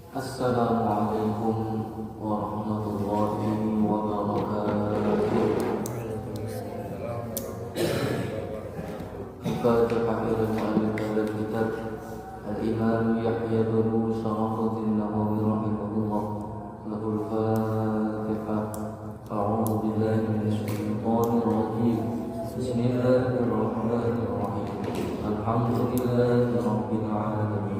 Assalamualaikum warahmatullahi wabarakatuh. Kepada akhir mu'allif dalam kitab Al-Imam Yahya bin Syarafuddin Nawawi rahimahullah, lahul Fatihah. A'udzu billahi minasy syaithanir rajim. Bismillahirrahmanirrahim. Alhamdulillahi rabbil alamin.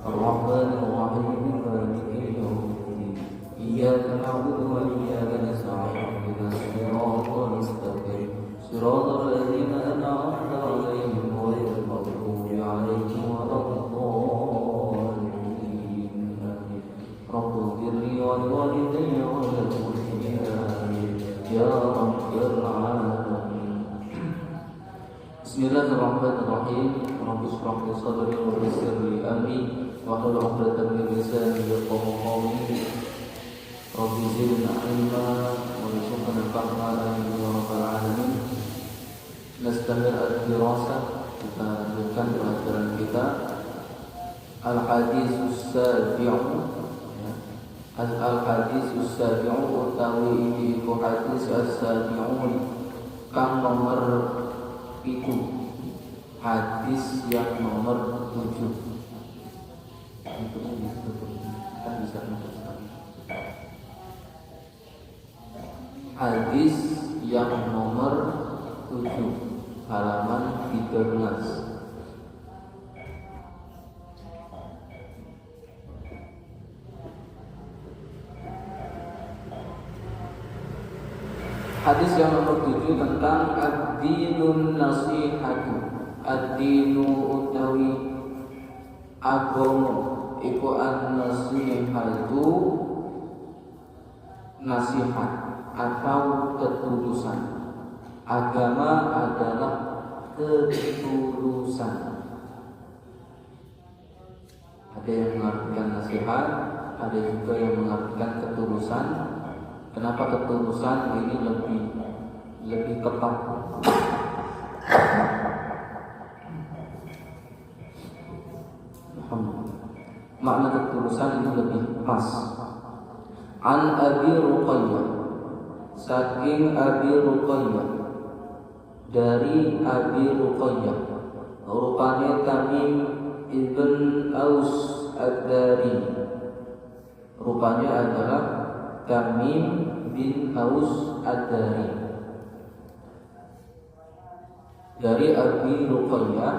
Ar-Rahmanir Rahim. Maliki yaumiddin. Iyyaka na'budu wa iyyaka nasta'in. Ihdinas siratal mustaqim. Siratal ladzina an'amta 'alaihim ghairil maghdubi 'alaihim waladdallin. Amin. Rabbighfirli wa liwalidayya wa lil muslimin. Amin. Ya rabbal alamin. Bismillahirrahmanirrahim. Rabbi shrah li sadri wa yassir li amri wahlul 'uqdatam min lisani yafqahu qawli. Rabbi zidna ilma warzuqna fahma ya rabbal alamin. Nastamir ad-dirasah, kita lanjutkan pelajaran kita Al-Haditsus Sabi'u. Al-Haditsus Sabi'u utawi iku hadis as-sabi'un kang nomor itu, hadis yang nomor 7. Hadis yang nomor 7, halaman 13. Hadis yang nomor 7 tentang ad-dinun nasihatu. Ad-dinu utawi agama iku an-nasihatu, nasihat atau ketulusan. Agama adalah ketulusan. Ada yang mengartikan nasihat, ada juga yang mengartikan ketulusan. Kenapa ketulusan ini lebih tepat? Makna ketulusan ini lebih pas. An Abi Ruqayyah, saking Abi Ruqayyah, dari Abi Ruqayyah, rupanya Tamim ibn Aus ad-Dari, rupanya adalah Tamim bin Aus ad-Dari. Dari Abi Ruqayyah,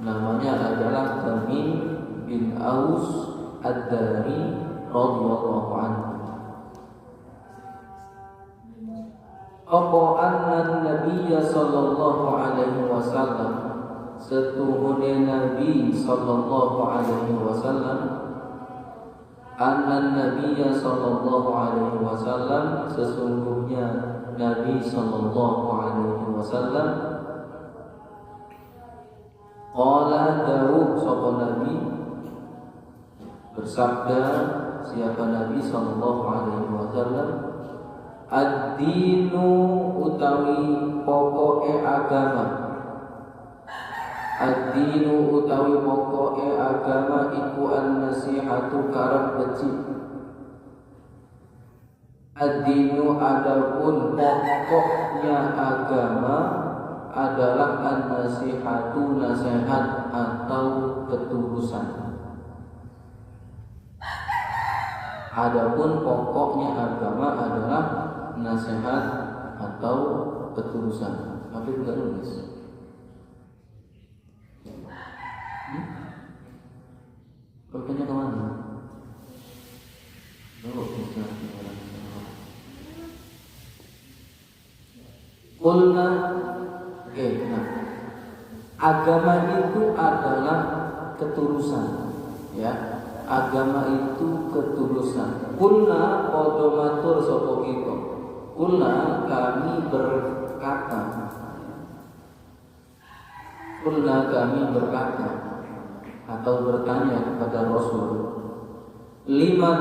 namanya adalah Tamim bin Aus ad-Dari radhiyallahu anhu. Apa anna Nabiya sallallahu alaihi wasallam, setuhune Nabi sallallahu alaihi wasallam, anna Nabiya sallallahu alaihi wasallam, sesungguhnya Nabi sallallahu alaihi wasallam, qala dawuh sapa Nabi, bersabda siapa Nabi sallallahu alaihi wasallam, ad-dinu utawi pokoke agama. Ad-dinu utawi pokoke agama iku an-nasihatu karep becik. Ad-dinu adapun pokoknya agama adalah an-nasihatu, nasihat atau ketulusan. Adapun pokoknya agama adalah nasihat atau ketulusan. Tapi tidak nulis. Pertanyaan kemana? Kulna, agama itu adalah ketulusan, ya. Agama itu ketulusan. Kulna podo matur sapa kita. Kulna kami berkata. Kulna kami berkata atau bertanya kepada Rasul, liman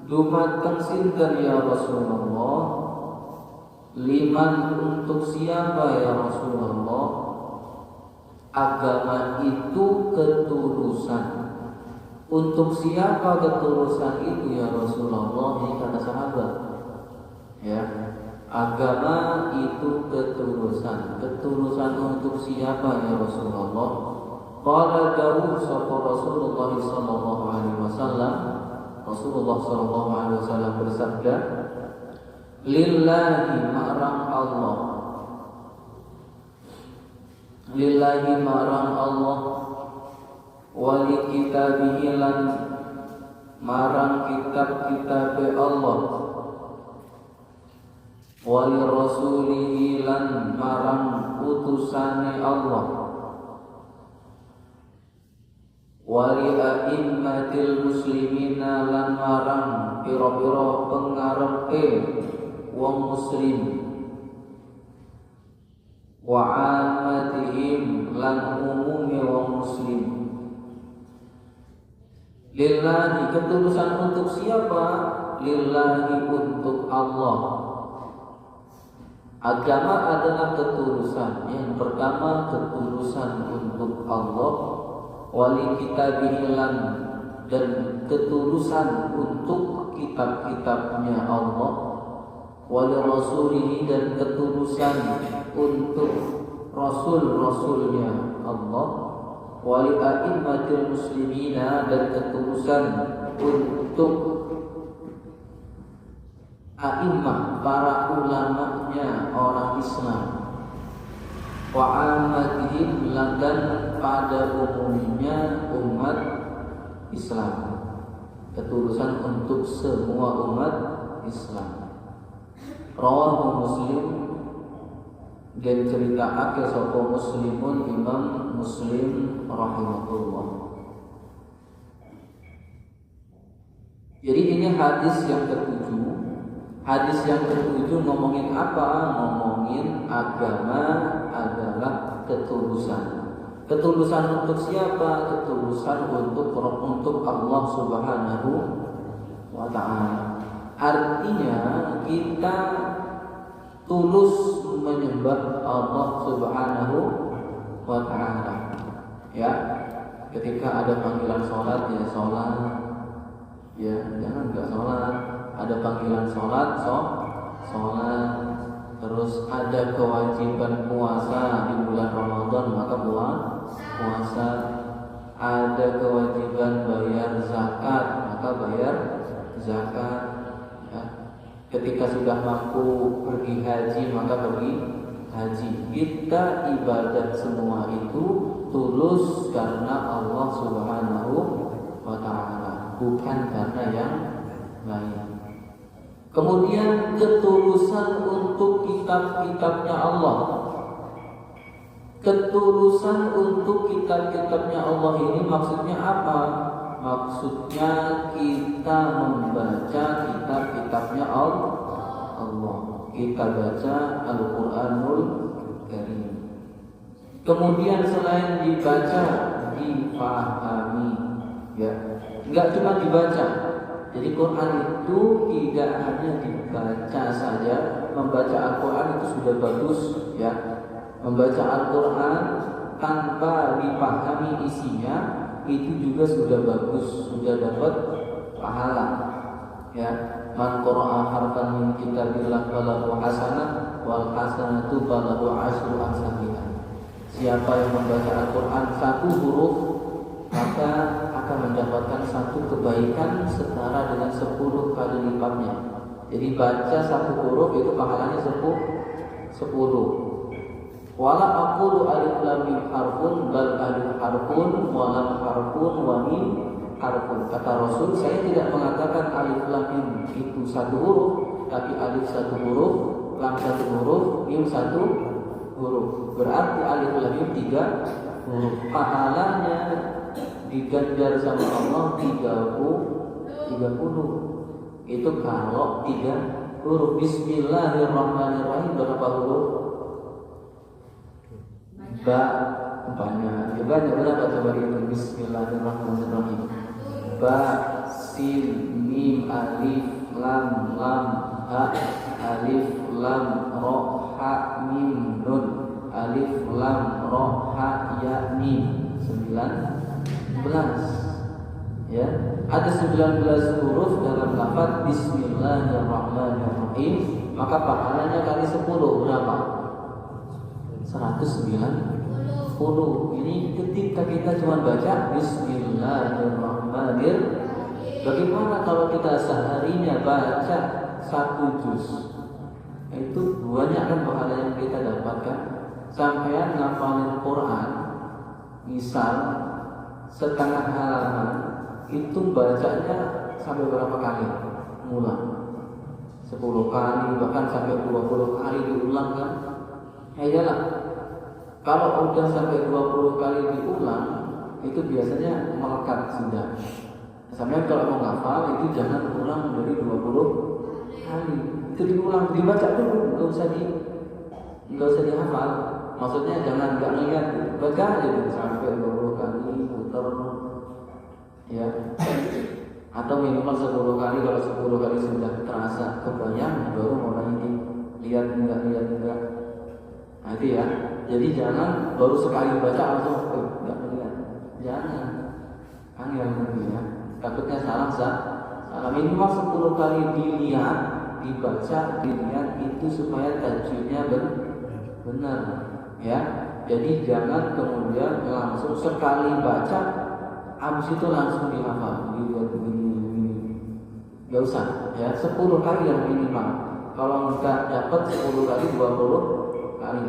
dumateng sinten ya Rasulullah? Liman untuk siapa ya Rasulullah? Agama itu ketulusan. Untuk siapa ketulusan itu ya Rasulullah? Ini kata sahabat. Ya, agama itu ketulusan. Ketulusan untuk siapa ya Rasulullah? Qala dawuh sapa Rasulullah sallallahu alaihi wasallam. Rasulullah sallallahu alaihi wasallam bersabda, lillahi marang Allah. Lillahi marang Allah, wali kitabihi lan marang kitab-kitab Allah, wali rasulihi lan marang utusane Allah, wali a'immatil muslimina lan marang pira-pira pengarepe wong muslim, wa amatihim lan umumi wong muslim. Lillahi, ketulusan untuk siapa? Lillahi, untuk Allah. Agama adalah ketulusan. Yang pertama ketulusan untuk Allah, wali kitabihi lan dan ketulusan untuk kitab-kitabnya Allah, wali rasulihi dan ketulusan untuk rasul-rasulnya Allah, wali a'immatil muslimina dan ketulusan untuk a'immah, para ulamanya orang Islam, wa ammatihim dan pada umumnya umat Islam. Ketulusan untuk semua umat Islam. Rawahu Muslim, dan cerita akil sapa Muslimun, Imam Muslim rahimahullah. Jadi ini hadis yang ketujuh. Hadis yang ketujuh ngomongin apa? Ngomongin agama adalah ketulusan. Ketulusan untuk siapa? Ketulusan untuk Allah Subhanahu wa ta'ala. Artinya kita tulus menyembah Allah Subhanahu wa ta'ala. Ya, ketika ada panggilan sholat ya sholat, ya jangan enggak sholat. Ada panggilan sholat sholat. Terus ada kewajiban puasa di bulan Ramadan maka puasa. Ada kewajiban bayar zakat maka bayar zakat. Ketika sudah mampu pergi haji maka pergi haji. Kita ibadat semua itu tulus karena Allah Subhanahu wa ta'ala, bukan karena yang lain. Kemudian ketulusan untuk kitab-kitabnya Allah. Ketulusan untuk kitab-kitabnya Allah ini maksudnya apa? Maksudnya kita membaca kitab-kitabnya Allah. Kita baca Al-Quranul Karim. Kemudian selain dibaca, dipahami. Ya, enggak cuma dibaca. Jadi Quran itu tidak hanya dibaca saja. Membaca Al-Quran itu sudah bagus, ya. Membaca Al-Quran tanpa dipahami isinya itu juga sudah bagus, sudah dapat pahala. Ya, man qara'a harfan min kitabillah falahu hasanah wal hasanatu falahu asyru amsalihha. Siapa yang membaca Al-Quran satu huruf maka akan mendapatkan satu kebaikan setara dengan 10 kali lipatnya. Jadi baca satu huruf itu pahalanya 10. Wala aqulu alif lam mim harfun bal alif harfun wa lam harfun wa mim harfun. Kata Rasul, saya tidak mengatakan alif lam mim itu satu huruf, tapi alif satu huruf, lam satu huruf, mim satu huruf. Berarti alif lam mim 3 huruf. Pahalanya diganjar sama Allah 30. Itu kalau 3 huruf. Bismillahirrahmanirrahim berapa huruf? Banyak. Berapa coba itu? Bismillahirrahmanirrahim. Ba, sin, mim, alif, lam, ha, alif, lam, ro, ha, mim, nun, alif, lam, ro, ha, ya, mim. 19. Ya, ada 19 huruf dalam lafaz Bismillahirrahmanirrahim, maka pahalanya kali 10 berapa? 190. Ini ketika kita cuma baca Bismillahirrahmanirrahim. Bagaimana kalau kita seharinya baca 1 juz? Itu banyak kan pahala yang kita dapatkan. Sampai ngafalin Quran, misal setengah halaman, itu bacanya sampai berapa kali? Ngulang 10 kali, bahkan sampai 20 kali diulang kan? Ya iyalah. Kalau udah sampai 20 kali diulang, itu biasanya melekat sudah. Sampai kalau mau ngafal itu jangan ulang dari 20 kali. Itu diulang, dibaca dulu, nggak usah dihafal. Maksudnya jangan nggak ngeliat, baca aja sampai 20 kali putar, ya. Atau minimal 10 kali. Kalau 10 kali sudah terasa kebayang, baru mulai ini lihat enggak. Nah itu ya. Jadi jangan baru sekali baca langsung nggak melihat. Jangan. Kan yang ya. Takutnya salah. Minimal 10 kali dilihat, dibaca, dilihat itu supaya tajwidnya benar. Ya. Jadi jangan kemudian langsung sekali baca, habis itu langsung dihafal. Dilihat begini. Gak usah, ya 10 kali yang minimal. Kalau nggak dapat 10 kali 20 kali.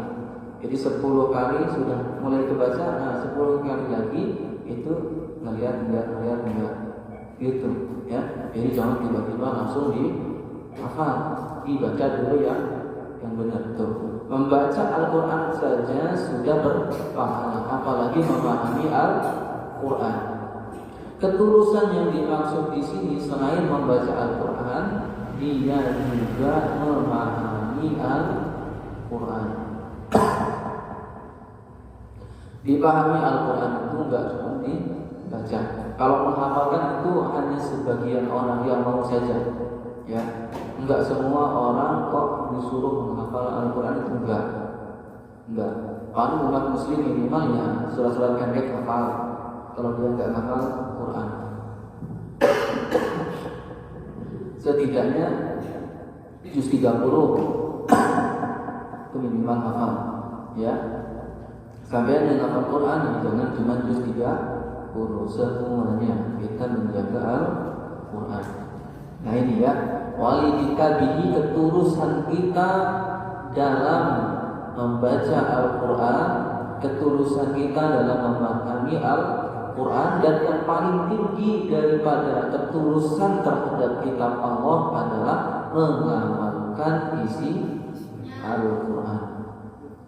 Jadi 10 kali sudah mulai kebaca, nah 10 kali lagi itu ngelihat enggak. Gitu, ya. Jadi jangan tiba-tiba langsung dihafal, dibaca dulu yang benar tuh. Membaca Al-Quran saja sudah berpahala, apalagi memahami Al-Quran. Ketulusan yang dimaksud di sini selain membaca Al-Quran, dia juga memahami Al-Quran. Dipahami Al-Quran itu enggak cuma dibaca. Kalau menghafalkan itu hanya sebagian orang yang mau saja, ya. Enggak semua orang kok disuruh menghafal Al-Quran itu enggak. Kalau umat muslim minimalnya surat-surat pendek hafal. Kalau dia enggak hafal Quran, setidaknya juz 30 itu minimal hafal, ya. Sampai yang hafal Quran jangan cuma juz 30, semuanya kita menjaga Al-Quran. Nah ini ya, wali kita bihi, ketulusan kita dalam membaca Al-Quran, ketulusan kita dalam memahami Al-Quran, dan yang paling tinggi daripada ketulusan terhadap kitab Allah adalah mengamalkan isi Al-Quran.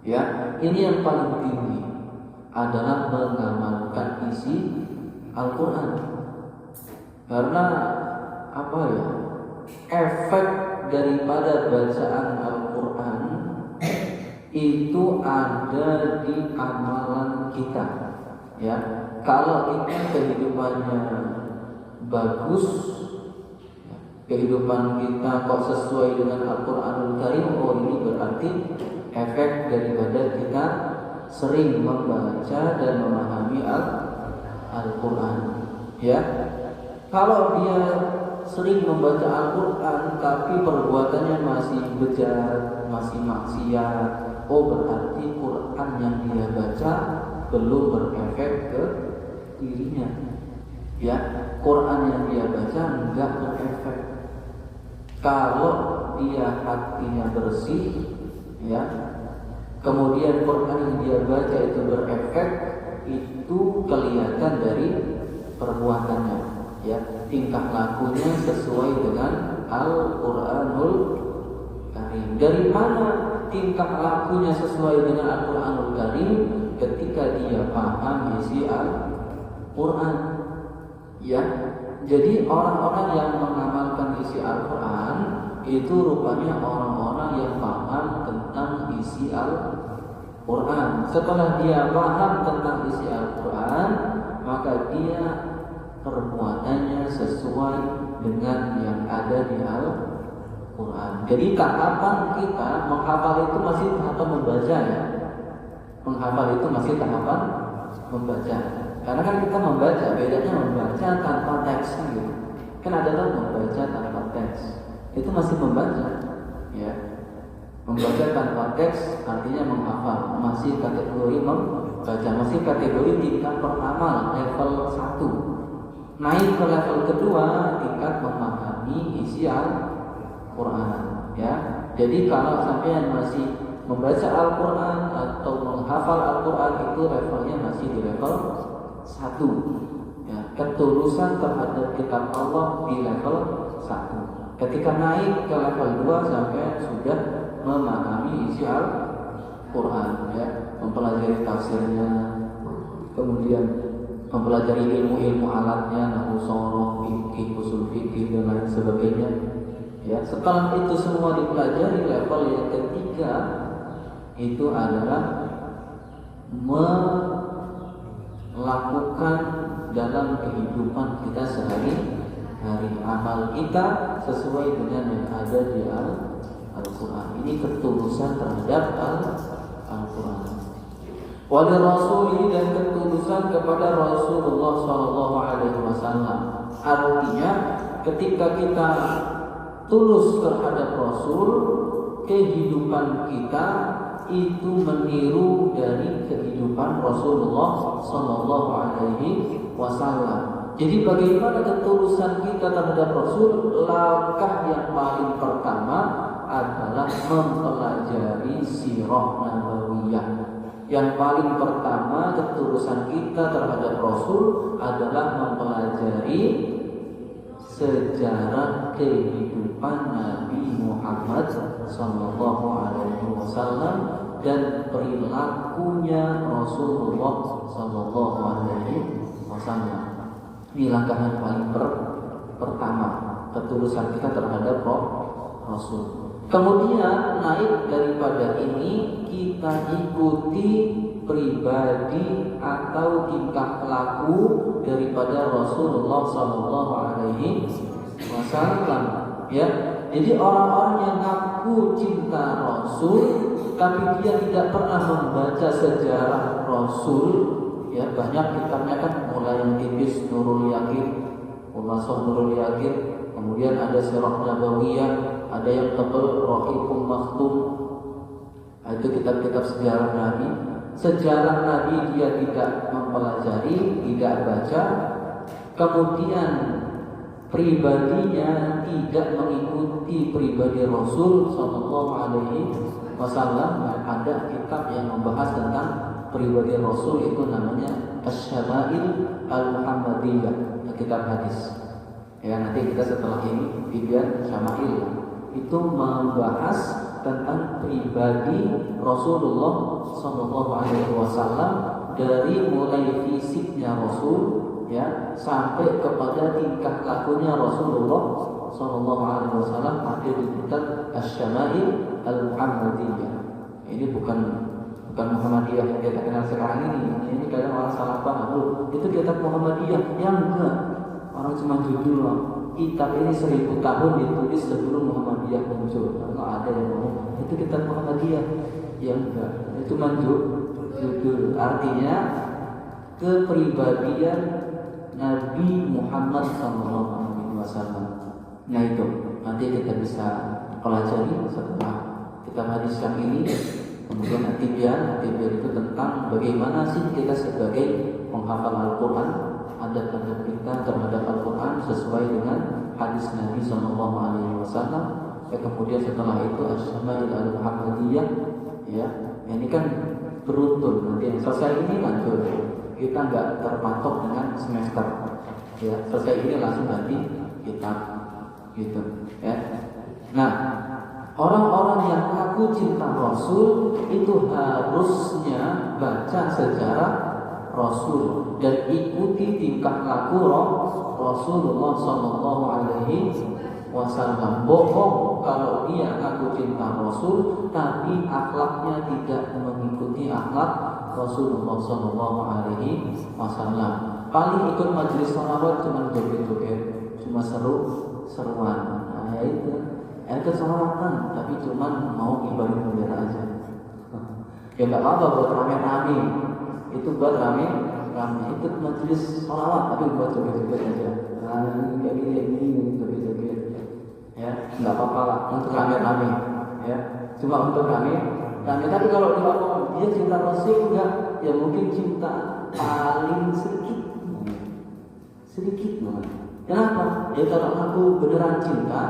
Ya, ini yang paling tinggi adalah mengamalkan isi Al-Quran. Karena apa ya? Efek daripada bacaan Al-Quran itu ada di amalan kita. Ya, kalau kita kehidupannya bagus, kehidupan kita kok sesuai dengan Al-Quranul Karim, oh ini berarti efek daripada kita sering membaca dan memahami Al-Quran. Ya, kalau dia sering membaca Al-Quran tapi perbuatannya masih bejat, masih maksiat, oh berarti Quran yang dia baca belum berefek ke dirinya. Ya, Quran yang dia baca enggak berefek. Kalau dia hatinya bersih, ya, kemudian Quran yang dia baca itu berefek, itu kelihatan dari perbuatannya, ya, tingkah lakunya sesuai dengan Al-Quranul Karim. Dari mana tingkah lakunya sesuai dengan Al-Quranul Karim? Ketika dia paham isi Al-Quran, ya. Jadi orang-orang yang mengamalkan isi Al-Quran itu rupanya orang-orang yang paham tentang isi Al-Quran. Setelah dia paham tentang isi Al-Quran, maka dia perbuatannya sesuai dengan yang ada di Al-Quran. Jadi tahapan kita menghafal itu masih tahapan membaca, ya. Menghafal itu masih tahapan membaca. Karena kan kita membaca, bedanya membaca tanpa teks gitu. Kan ada tuh membaca tanpa teks, itu masih membaca, ya. Membaca tanpa teks artinya menghafal, masih kategori membaca, masih kategori tingkat pertama level 1. Naik ke level kedua tingkat memahami isi Al-Quran, ya. Jadi kalau sampai masih membaca Al-Quran atau menghafal Al-Quran itu levelnya masih di level 1, ya. Ketulusan terhadap kitab Allah di level 1. Ketika naik ke level 2 sampai sudah memahami isi Al-Quran, ya, mempelajari tafsirnya, kemudian mempelajari ilmu-ilmu alatnya, nahwu, soroh, fikih, usul fikih dan lain sebagainya. Ya, setelah itu semua dipelajari, level yang ketiga itu adalah melakukan dalam kehidupan kita sehari-hari, amal kita sesuai dengan yang ada di Al-Quran. Ini ketulusan terhadap Al-Quran. Wali Rasuli, dan ketulusan kepada Rasulullah SAW. Artinya ketika kita tulus terhadap Rasul, kehidupan kita itu meniru dari kehidupan Rasulullah SAW. Jadi bagaimana ketulusan kita terhadap Rasul? Langkah yang paling pertama adalah mempelajari sirah nabawiyah. Yang paling pertama ketulusan kita terhadap Rasul adalah mempelajari sejarah kehidupan Nabi Muhammad SAW dan perilakunya Rasulullah SAW. Ini langkah yang paling pertama, ketulusan kita terhadap Rasul. Kemudian naik daripada ini, kita ikuti pribadi atau tingkah laku daripada Rasulullah SAW, ya. Jadi orang-orang yang ngaku cinta Rasul tapi dia tidak pernah membaca sejarah Rasul, ya, banyak kitabnya kan, mulai yang tipis Nurul Yaqin, Khulasah Nurul Yaqin, kemudian ada Sirah Nabawiyah, ada yang tebal Rahiqul Makhtum. Itu kitab-kitab sejarah Nabi. Sejarah Nabi dia tidak mempelajari, tidak baca. Kemudian pribadinya tidak mengikuti pribadi Rasul SAW. Ada kitab yang membahas tentang pribadi Rasul, itu namanya Asy-Syama'il Al-Muhammadiyah, kitab hadis. Ya, nanti kita setelah ini bibian Syama'il itu membahas tentang pribadi Rasulullah SAW, dari mulai fisiknya Rasul, ya, sampai kepada tingkah lakunya Rasulullah SAW. Ada di kitab Asy-Syama'il Al-Muhammadiyah. Ini bukan Muhammadiyah yang kita kenal sekarang ini. Ini kadang orang salah paham. Itu kitab Muhammadiyah. Yang enggak, orang cuma judul lah. Kitab ini 1000 tahun ditulis sebelum Muhammadiyah muncul. Kalau ada yang ngomong itu kitab Muhammadiyah, yang enggak, itu judul. Artinya kepribadian Nabi Muhammad SAW. Nah itu nanti kita bisa pelajari setelah kita hadis yang ini. Kemudian nanti biar itu tentang bagaimana sih kita sebagai penghafal Al-Quran, adab-adab kita terhadap Al-Quran sesuai dengan hadis Nabi SAW. Kemudian setelah itu Asy-Syama'il Al-Muhammadiyah, ya, ini kan beruntun. Nanti yang selesai ini lanjut, kita nggak terpatok dengan semester, ya. Selesai ini langsung nanti kita gitu, ya. Nah, orang-orang yang mengaku cinta Rasul itu harusnya baca sejarah Rasul dan ikuti tingkah laku Rasulullah SAW. Bohong kalau dia ngaku cinta Rasul tapi akhlaknya tidak mengikuti akhlak Rasulullah SAW. Paling ikut majelis sholawat cuma joget-joget, cuma seruan. Nah, itu kesolawatan tapi cuma mau ibadah bendera aja. Ya nggak apa-apa buat rame-rame, itu buat ramai, ikut majelis sholawat tapi buat joget-joget aja. Nah, ini joget-joget. Ya, nggak apa-apa lah untuk rame-rame. Ya, cuma untuk rame. Tapi kalau dia cinta Rasul enggak, ya mungkin cinta paling sedikit banget. Kenapa? Ya kalau aku beneran cinta,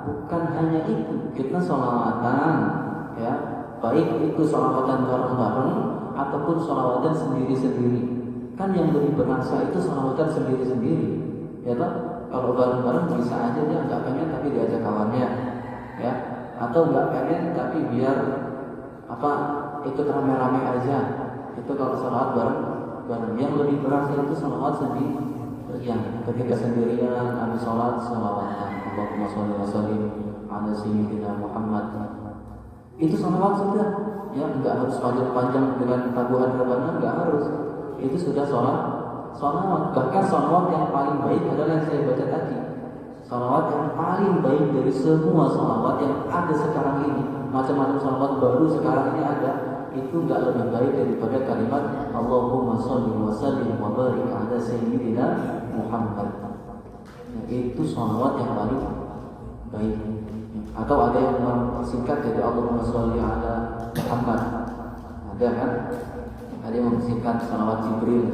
bukan hanya itu, kita sholawatan, ya, baik itu sholawatan bareng-bareng ataupun sholawatan sendiri-sendiri. Kan yang lebih berasa itu sholawatan sendiri-sendiri, ya toh? Kalau bareng-bareng bisa aja dia nggak pengen tapi diajak kawannya, ya, atau nggak pengen tapi biar ikut rame-rame aja. Itu kalau sholawat bareng. Yang lebih berasa itu sholawat sendiri. Yang ketika sendirian habis sholat sholawatan Allahumma sholli wa sallim ala sayyidina Muhammad, itu sholawat sudah, ya, nggak harus panjang dengan tabuhan rebana, nggak harus, itu sudah sholawat. Bahkan sholawat yang paling baik adalah yang saya baca tadi, sholawat yang paling baik dari semua sholawat yang ada sekarang ini. Macam-macam sholawat baru sekarang ini ada, itu nggak lebih baik daripada kalimat Allahumma sholli wa sallim wa barik ala sayyidina Muhammad. Itu sholawat yang paling baik. Atau ada yang mempersingkat jadi Allahumma sholli ala Muhammad. Ada kan? Ada yang mempersingkat sholawat Jibril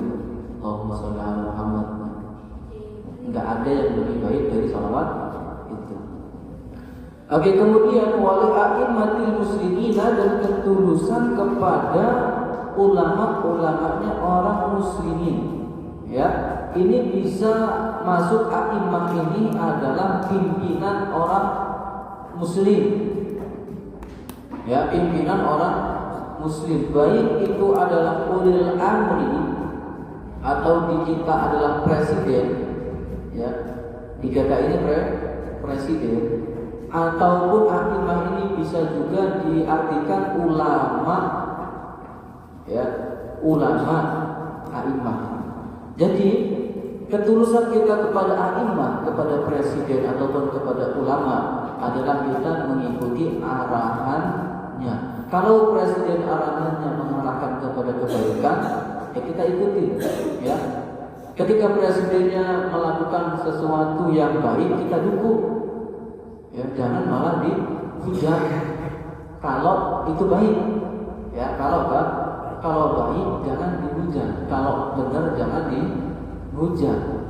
Allahumma sholli ala Muhammad. Nggak ada yang lebih baik dari sholawat itu. Oke, kemudian wali a'immatil muslimina, dan ketulusan kepada ulama-ulamanya orang muslimin. Ya, ini bisa masuk a'immah ini adalah pimpinan orang muslim. Ya, pimpinan orang muslim, baik itu adalah ulil amri atau di kita adalah presiden. Ya, di kita ini presiden. Ataupun a'immah ini bisa juga diartikan ulama, ya, ulama a'immah. Jadi ketulusan kita kepada a'immah, kepada presiden ataupun kepada ulama adalah kita mengikuti arahannya. Kalau presiden arahannya mengarahkan kepada kebaikan, ya kita ikuti, ya. Ketika presidennya melakukan sesuatu yang baik, kita dukung. Ya, jangan malah dihujat kalau itu baik. Ya, kalau baik jangan dihujat, kalau benar jangan dihujat.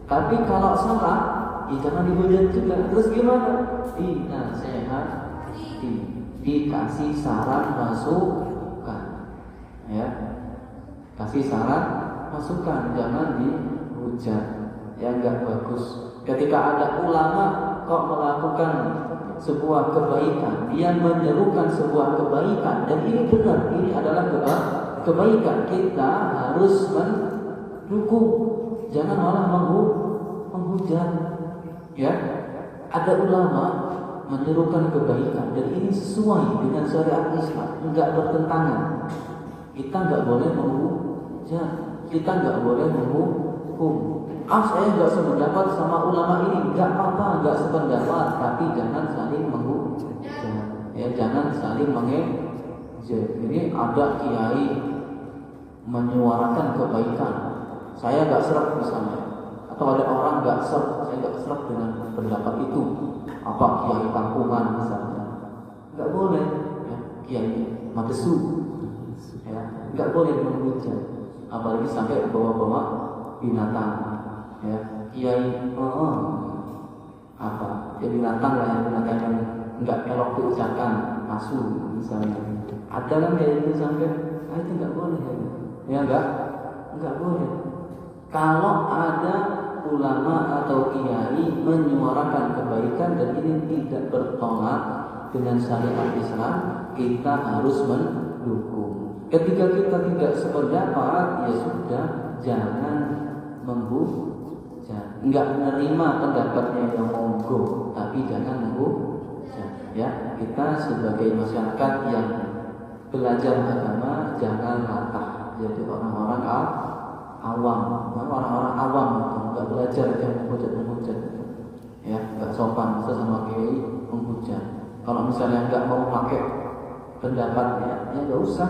Tapi kalau salah, ya jangan dihujat juga. Terus gimana? Dinasehati, dikasih saran masukan. Ya, kasih saran masukan, jangan dihujat. Ya, nggak bagus. Ketika ada ulama kok melakukan sebuah kebaikan, dia menyerukan sebuah kebaikan, dan ini benar, ini adalah kebaikan, kita harus mendukung, jangan malah menghujat. Ya, ada ulama menyerukan kebaikan dan ini sesuai dengan syariat Islam, enggak bertentangan. Kita enggak boleh menghujat, kita enggak boleh menghukum. Saya enggak sependapat sama ulama ini, enggak apa-apa, enggak sependapat, tapi jangan saling menghujat. Ya, jangan saling mengejek. Ini ada kiai menyuarakan kebaikan, saya enggak serap misalnya, atau ada orang enggak serap, saya enggak serap dengan pendapat itu. Apa kiai kampungan misalnya, enggak boleh. Ya, kiai matesu, ya, enggak boleh menghujat, apalagi sampai bawa-bawa binatang. Ya, kiai ya binatang lah, yang binatang yang enggak elok diucapkan, asu misalnya. Ada kan kayak itu sampai, itu enggak boleh. Ya enggak boleh. Kalau ada ulama atau kiai menyuarakan kebaikan dan ini tidak bertolak dengan syariat Islam, kita harus mendukung. Ketika kita tidak sependapat, ya sudah, jangan menghujat. Enggak menerima pendapatnya yang monggo, tapi jangan menghujat. Ya, kita sebagai masyarakat yang belajar agama jangan latah jadi orang-orang awam. Orang-orang awam itu enggak belajar yang menghujat. Ya, enggak sopan masa sama kiai menghujat. Kalau misalnya enggak mau pakai pendapatnya, ya enggak usah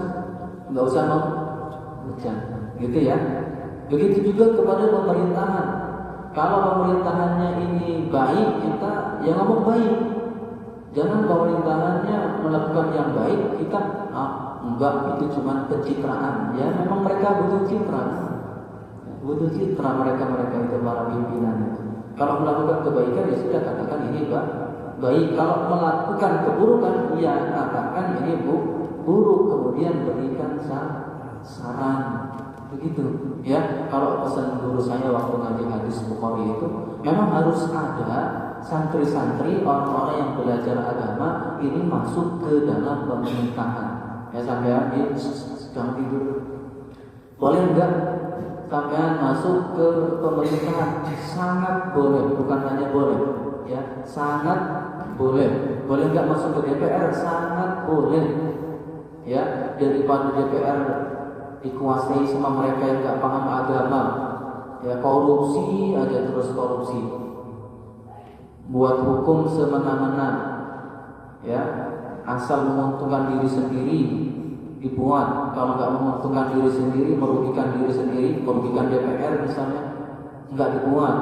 menghujat. Gitu ya. Begitu juga kepada pemerintahan. Kalau pemerintahannya ini baik, kita ya ngomong baik. Jangan pemerintahannya melakukan yang baik, kita enggak, itu cuma pencitraan. Ya memang mereka butuh citra. Butuh citra mereka itu para pimpinan itu. Kalau melakukan kebaikan ya sudah katakan ini baik. Kalau melakukan keburukan ya katakan ini buruk, kemudian berikan saran. Begitu ya. Kalau pesan guru saya waktu ngaji hadis Bukhari itu memang harus ada santri-santri, orang-orang yang belajar agama ini masuk ke dalam pemerintahan. Ya sampean ini sedang tidur, boleh enggak sampean masuk ke pemerintahan? Sangat boleh, bukan hanya boleh ya, sangat boleh. Boleh enggak masuk ke DPR? Sangat boleh ya. Daripada DPR dikuasai sama mereka yang gak paham agama, ya korupsi aja terus korupsi, buat hukum semena-mena, ya asal menguntungkan diri sendiri dibuat. Kalau nggak menguntungkan diri sendiri, merugikan diri sendiri, merugikan DPR misalnya, nggak dibuat.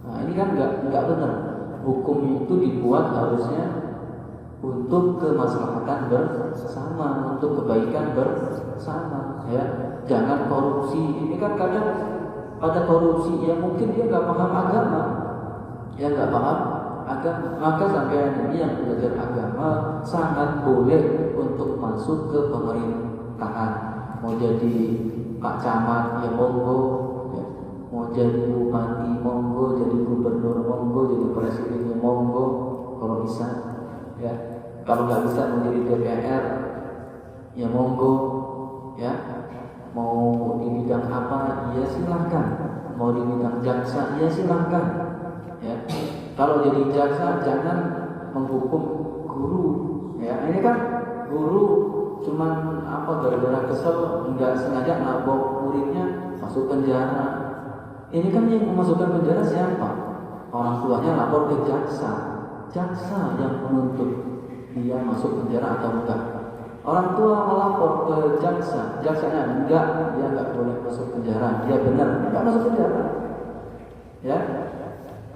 Nah ini kan nggak benar. Hukum itu dibuat harusnya untuk kemaslahatan bersama, untuk kebaikan bersama, ya. Jangan korupsi. Ini kan kadang pada korupsi ya mungkin dia nggak paham agama, ya nggak paham agama. Maka sampai ini yang belajar agama sangat boleh untuk masuk ke pemerintahan. Mau jadi Pak Camat ya monggo, ya. Mau jadi bupati monggo, jadi gubernur monggo, jadi presidennya monggo kalau bisa, ya. Kalau nggak bisa menjadi DPR ya monggo, ya. Mau di bidang apa ya silahkan, mau di bidang jaksa ya silahkan, ya. Kalau jadi jaksa jangan menghukum guru, ya. Ini kan guru cuman apa gara-gara kesel nggak sengaja nabok muridnya masuk penjara. Ini kan yang memasukkan penjara siapa? Orang tuanya lapor ke jaksa yang menuntut dia masuk penjara atau enggak. Orang tua melapor ke jaksanya enggak, dia enggak boleh masuk penjara. Dia benar enggak masuk penjara, ya.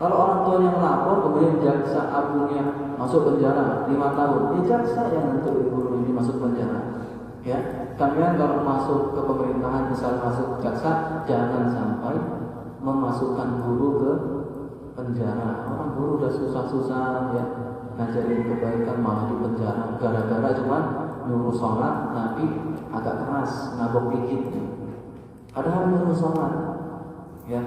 Kalau orang tuanya melapor kemudian jaksa agungnya masuk penjara 5 tahun, ya jaksa yang untuk guru ini masuk penjara, ya. Kalian kalau masuk ke pemerintahan misal masuk jaksa, jangan sampai memasukkan guru ke penjara. Orang guru udah susah-susah, ya, ngajarin kebaikan malah di penjara gara-gara cuma nyuruh sholat tapi agak keras, nabok dikit. Padahal nyuruh sholat, ya,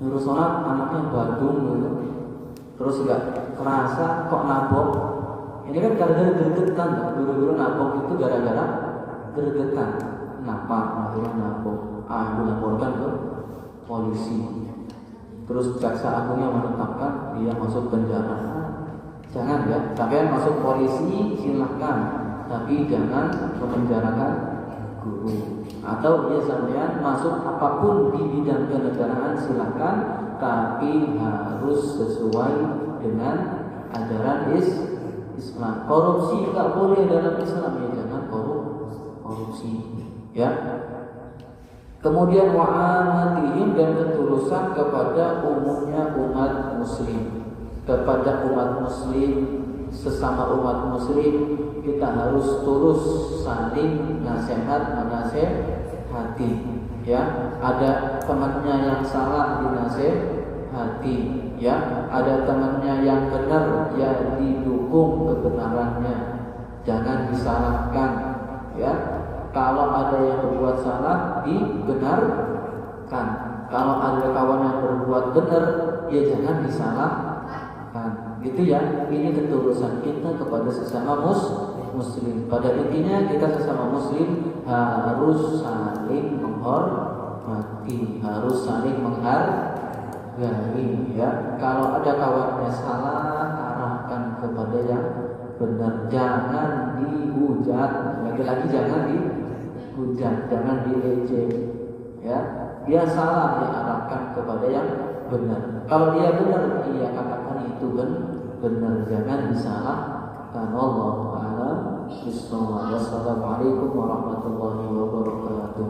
nyuruh sholat anaknya badung gitu, terus nggak kerasa kok nabok. Ini kan gara-gara gregetan, guru-guru nabok itu gara-gara gregetan. Kenapa akhirnya nabok? Dilaporkan ke polisi. Terus jaksa agungnya menetapkan dia masuk penjara. Jangan, ya, sampai masuk polisi silahkan, tapi jangan memenjarakan guru. Atau ya sampean masuk apapun di bidang kenegaraan silahkan, tapi harus sesuai dengan ajaran Islam. Korupsi tak boleh dalam Islam, ya jangan korupsi, ya. Kemudian wa'amatihim, dan ketulusan kepada umumnya umat muslim. Kepada umat muslim, sesama umat muslim kita harus tulus saling menasehati, ya. Ada temannya yang salah dinasehati, ya. Ada temannya yang benar ya didukung kebenarannya, jangan disalahkan, ya. Kalau ada yang berbuat salah dibenarkan, kalau ada kawan yang berbuat benar ya jangan disalahkan. Gitu ya, ini ketulusan kita kepada sesama muslim. Pada intinya kita sesama muslim harus saling menghormati, harus saling menghargai, ya. Kalau ada kawannya salah, arahkan kepada yang benar, jangan dihujat. Lagi-lagi jangan dihujat, jangan diejek, ya. Dia salah, diarahkan kepada yang benar. Kalau dia benar, iya katakan itu benar, jangan disalahkan. Wallahu a'lam bishawab. Wassalamualaikum warahmatullahi wabarakatuh.